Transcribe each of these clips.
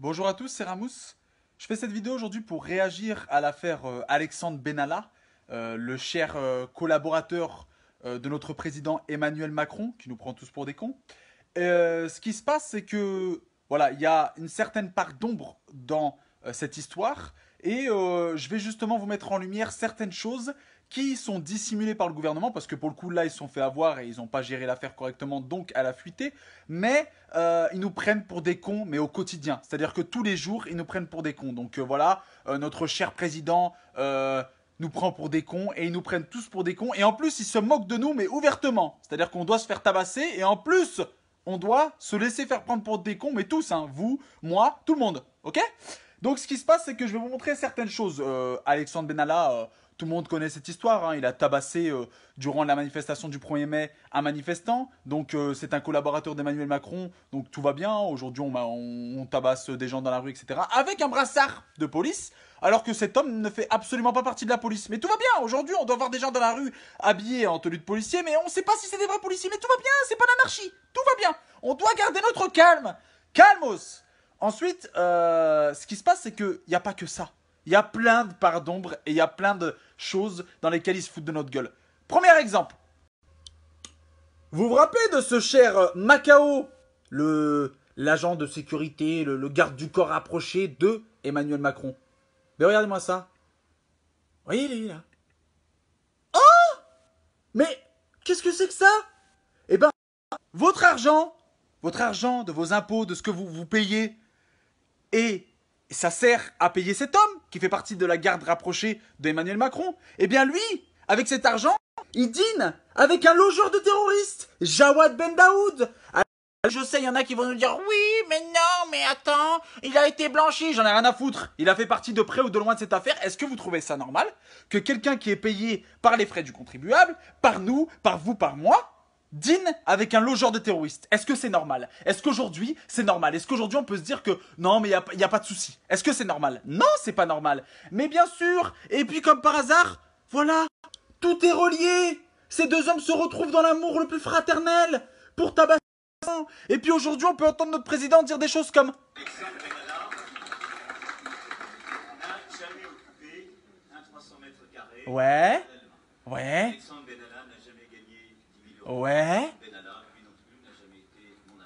Bonjour à tous, c'est Ramous. Je fais cette vidéo aujourd'hui pour réagir à l'affaire Alexandre Benalla, le cher collaborateur de notre président Emmanuel Macron, qui nous prend tous pour des cons. Ce qui se passe, c'est que voilà, il y a une certaine part d'ombre dans cette histoire, et je vais justement vous mettre en lumière certaines choses qui sont dissimulées par le gouvernement, parce que pour le coup là ils se sont fait avoir et ils n'ont pas géré l'affaire correctement, donc elle a fuité, mais ils nous prennent pour des cons, mais au quotidien, c'est-à-dire que tous les jours ils nous prennent pour des cons, donc voilà, notre cher président nous prend pour des cons, et ils nous prennent tous pour des cons, et en plus ils se moquent de nous, mais ouvertement, c'est-à-dire qu'on doit se faire tabasser, et en plus on doit se laisser faire prendre pour des cons, mais tous, hein, vous, moi, tout le monde, ok? Donc ce qui se passe, c'est que je vais vous montrer certaines choses. Alexandre Benalla, tout le monde connaît cette histoire, hein, il a tabassé durant la manifestation du 1er mai un manifestant, donc c'est un collaborateur d'Emmanuel Macron, donc tout va bien, aujourd'hui on tabasse des gens dans la rue, etc. avec un brassard de police, alors que cet homme ne fait absolument pas partie de la police. Mais tout va bien, aujourd'hui on doit voir des gens dans la rue habillés en tenue de policier, mais on ne sait pas si c'est des vrais policiers, mais tout va bien, c'est pas l'anarchie, tout va bien, on doit garder notre calme, calmos. Ensuite, ce qui se passe, c'est qu'il n'y a pas que ça. Il y a plein de parts d'ombre et il y a plein de choses dans lesquelles ils se foutent de notre gueule. Premier exemple. Vous vous rappelez de ce cher Macao, l'agent de sécurité, le garde du corps rapproché de Emmanuel Macron? Mais regardez-moi ça. Voyez, il est là. Oh! Mais qu'est-ce que c'est que ça? Eh ben, votre argent de vos impôts, de ce que vous payez, et ça sert à payer cet homme qui fait partie de la garde rapprochée d'Emmanuel Macron. Eh bien lui, avec cet argent, il dîne avec un logeur de terroristes, Jawad Ben Daoud. Je sais, il y en a qui vont nous dire oui, mais non, mais attends, il a été blanchi, j'en ai rien à foutre. Il a fait partie de près ou de loin de cette affaire. Est-ce que vous trouvez ça normal que quelqu'un qui est payé par les frais du contribuable, par nous, par vous, par moi, dîne avec un logeur de terroristes? Est-ce que c'est normal? Est-ce qu'aujourd'hui, c'est normal? Est-ce qu'aujourd'hui, on peut se dire que non, mais il n'y a pas de souci? Est-ce que c'est normal? Non, c'est pas normal. Mais bien sûr, et puis comme par hasard, voilà, tout est relié. Ces deux hommes se retrouvent dans l'amour le plus fraternel pour tabasser. Et puis aujourd'hui, on peut entendre notre président dire des choses comme Alexandre Benalla n'a jamais occupé un 300 mètres carrés. ouais, ouais, Alexandre Benalla n'a jamais gagné 10 000 euros. ouais, Benalla, lui non plus, n'a jamais été mon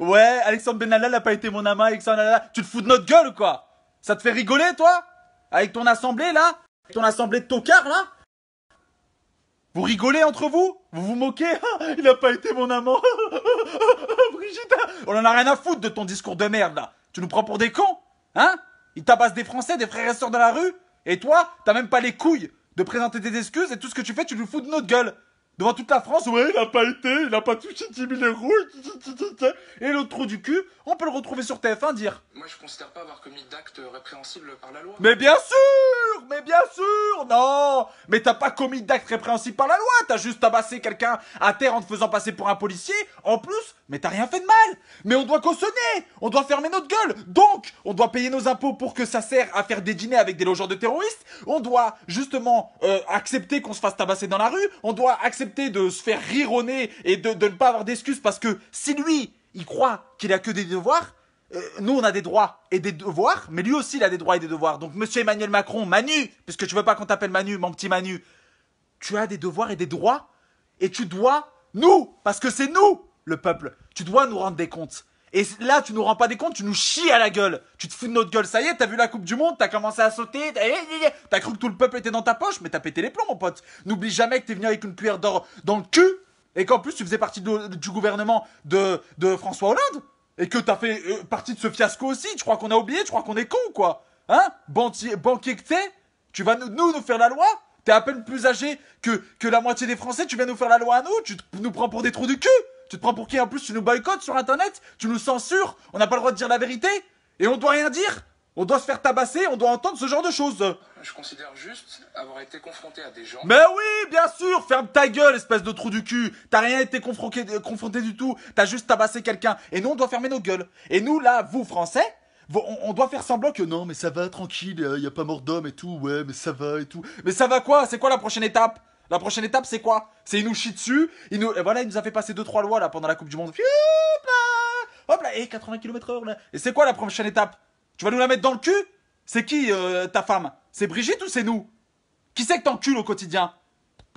amant. ouais, Alexandre Benalla n'a pas été mon amant, Alexandre Benalla. Tu te fous de notre gueule ou quoi? Ça te fait rigoler, toi? Avec ton assemblée, là? Avec ton assemblée de tocards, là? Vous rigolez entre vous? Vous vous moquez? Ah, il n'a pas été mon amant. Brigitte, on en a rien à foutre de ton discours de merde, là. Tu nous prends pour des cons? Hein? Il tabasse des Français, des frères et sœurs dans la rue? Et toi, t'as même pas les couilles de présenter tes excuses, et tout ce que tu fais, tu nous fous de notre gueule. Devant toute la France, ouais, il a pas touché 10 000 euros. Et l'autre trou du cul, on peut le retrouver sur TF1 dire. Moi, je considère pas avoir commis d'actes répréhensibles par la loi. Mais bien sûr, non. Mais t'as pas commis d'acte répréhensible par la loi, t'as juste tabassé quelqu'un à terre en te faisant passer pour un policier, en plus, mais t'as rien fait de mal. Mais on doit cautionner, on doit fermer notre gueule, donc on doit payer nos impôts pour que ça sert à faire des dîners avec des logeurs de terroristes, on doit justement accepter qu'on se fasse tabasser dans la rue, on doit accepter de se faire rire au nez et de ne pas avoir d'excuses, parce que si lui, il croit qu'il a que des devoirs, nous on a des droits et des devoirs, mais lui aussi il a des droits et des devoirs. Donc monsieur Emmanuel Macron, Manu, puisque tu veux pas qu'on t'appelle Manu, mon petit Manu, tu as des devoirs et des droits, et tu dois nous, parce que c'est nous le peuple, tu dois nous rendre des comptes. Et là tu nous rends pas des comptes, tu nous chies à la gueule, tu te fous de notre gueule. Ça y est, t'as vu la Coupe du Monde, t'as commencé à sauter, t'as cru que tout le peuple était dans ta poche, mais t'as pété les plombs mon pote. N'oublie jamais que t'es venu avec une cuillère d'or dans le cul, et qu'en plus tu faisais partie du gouvernement de François Hollande, et que t'as fait partie de ce fiasco aussi. Tu crois qu'on a oublié? Tu crois qu'on est con ou quoi? Hein? Banquier que t'es? Tu vas nous faire la loi? T'es à peine plus âgé que la moitié des Français, tu viens nous faire la loi à nous? Tu nous prends pour des trous du cul? Tu te prends pour qui? En plus tu nous boycottes sur internet? Tu nous censures? On n'a pas le droit de dire la vérité? Et on doit rien dire? On doit se faire tabasser? On doit entendre ce genre de choses? Je considère juste avoir été confronté à des gens. Mais oui, bien sûr, ferme ta gueule, espèce de trou du cul. T'as rien été confronté du tout. T'as juste tabassé quelqu'un. Et nous, on doit fermer nos gueules. Et nous, là, vous, Français, on doit faire semblant que non, mais ça va, tranquille, y a pas mort d'homme et tout, ouais, mais ça va et tout. Mais ça va quoi? C'est quoi la prochaine étape? La prochaine étape, c'est quoi? C'est il nous chie dessus, et voilà, il nous a fait passer 2-3 lois, là, pendant la Coupe du Monde. Hop là, Et 80 km/h là. Et c'est quoi la prochaine étape? Tu vas nous la mettre dans le cul? C'est qui ta femme? C'est Brigitte ou c'est nous? Qui c'est que t'encules au quotidien?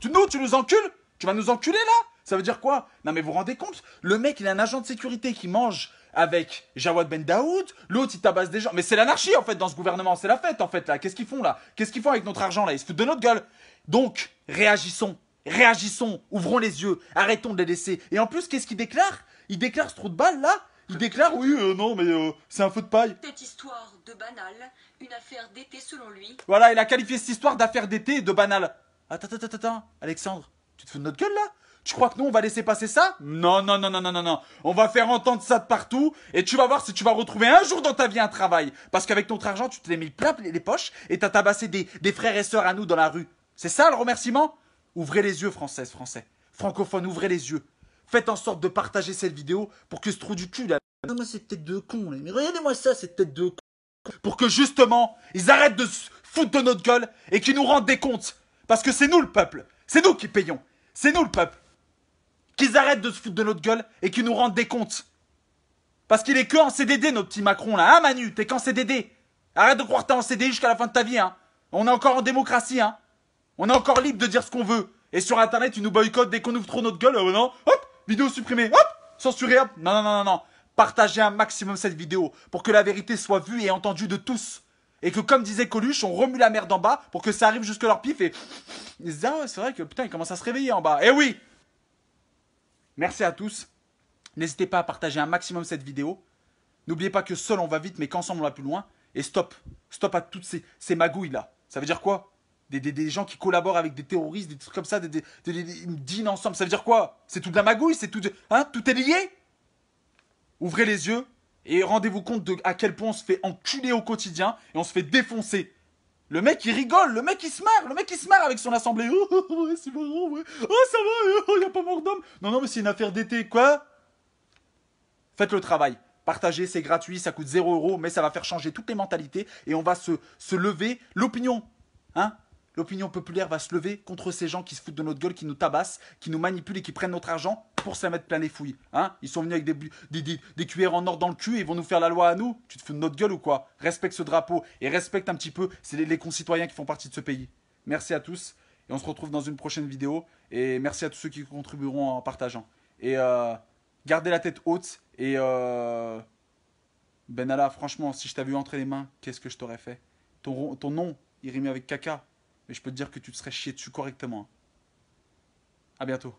Tu nous encules? Tu vas nous enculer là? Ça veut dire quoi? Non mais vous vous rendez compte? Le mec il est un agent de sécurité qui mange avec Jawad Ben Daoud, l'autre il tabasse des gens. Mais c'est l'anarchie en fait dans ce gouvernement, c'est la fête en fait là. Qu'est-ce qu'ils font là? Qu'est-ce qu'ils font avec notre argent là? Ils se foutent de notre gueule. Donc, réagissons. Réagissons, ouvrons les yeux, arrêtons de les laisser. Et en plus, qu'est-ce qu'il déclare? Il déclare ce trou de balle là? Il déclare, oui, non mais c'est un feu de paille. Cette histoire de banale, une affaire d'été selon lui. Voilà, il a qualifié cette histoire d'affaire d'été et de banale. Attends, Alexandre, tu te fous de notre gueule là? Tu crois que nous on va laisser passer ça? Non. On va faire entendre ça de partout et tu vas voir si tu vas retrouver un jour dans ta vie un travail. Parce qu'avec notre argent, tu te l'es mis plein les poches et t'as tabassé des frères et sœurs à nous dans la rue. C'est ça le remerciement? Ouvrez les yeux, Français. Francophones, ouvrez les yeux. Faites en sorte de partager cette vidéo pour que ce trou du cul là. Non, mais cette tête de con, là. Mais regardez-moi ça, cette tête de con. Pour que justement, ils arrêtent de se foutre de notre gueule et qu'ils nous rendent des comptes. Parce que c'est nous le peuple. C'est nous qui payons. C'est nous le peuple. Qu'ils arrêtent de se foutre de notre gueule et qu'ils nous rendent des comptes. Parce qu'il est que en CDD, notre petit Macron là. Hein, Manu? T'es qu'en CDD. Arrête de croire que t'es en CDI jusqu'à la fin de ta vie, hein. On est encore en démocratie, hein. On est encore libre de dire ce qu'on veut. Et sur internet, tu nous boycottes dès qu'on ouvre trop notre gueule. Non. Hop, vidéo supprimée. Hop, censurée. Hop. Non. Partagez un maximum cette vidéo pour que la vérité soit vue et entendue de tous. Et que comme disait Coluche, on remue la merde en bas pour que ça arrive jusque leur pif et... Ils se disent, ah ouais, c'est vrai que putain, ils commencent à se réveiller en bas. Eh oui! Merci à tous. N'hésitez pas à partager un maximum cette vidéo. N'oubliez pas que seul on va vite, mais qu'ensemble on va plus loin. Et stop. Stop à toutes ces magouilles là. Ça veut dire quoi? Des gens qui collaborent avec des terroristes, des trucs comme ça, des dînent ensemble. Ça veut dire quoi? C'est tout de la magouille, c'est tout de... Hein? Tout est lié? Ouvrez les yeux et rendez-vous compte de à quel point on se fait enculer au quotidien et on se fait défoncer. Le mec il rigole, le mec il se marre avec son assemblée. Oh, ouais, c'est marrant, ouais. Oh, ça va, y a pas mort d'homme. Non, mais c'est une affaire d'été, quoi. Faites le travail. Partagez, c'est gratuit, ça coûte 0 €, mais ça va faire changer toutes les mentalités et on va se lever. L'opinion, hein? L'opinion populaire va se lever contre ces gens qui se foutent de notre gueule, qui nous tabassent, qui nous manipulent et qui prennent notre argent pour se la mettre plein les fouilles. Hein? Ils sont venus avec des cuillères en or dans le cul et ils vont nous faire la loi à nous. Tu te fous de notre gueule ou quoi? Respecte ce drapeau et respecte un petit peu les concitoyens qui font partie de ce pays. Merci à tous et on se retrouve dans une prochaine vidéo. Et merci à tous ceux qui contribueront en partageant. Et gardez la tête haute et Benalla, franchement, si je t'avais eu entre les mains, qu'est-ce que je t'aurais fait? Ton nom, il rimait avec caca. Mais je peux te dire que tu te serais chié dessus correctement. À bientôt.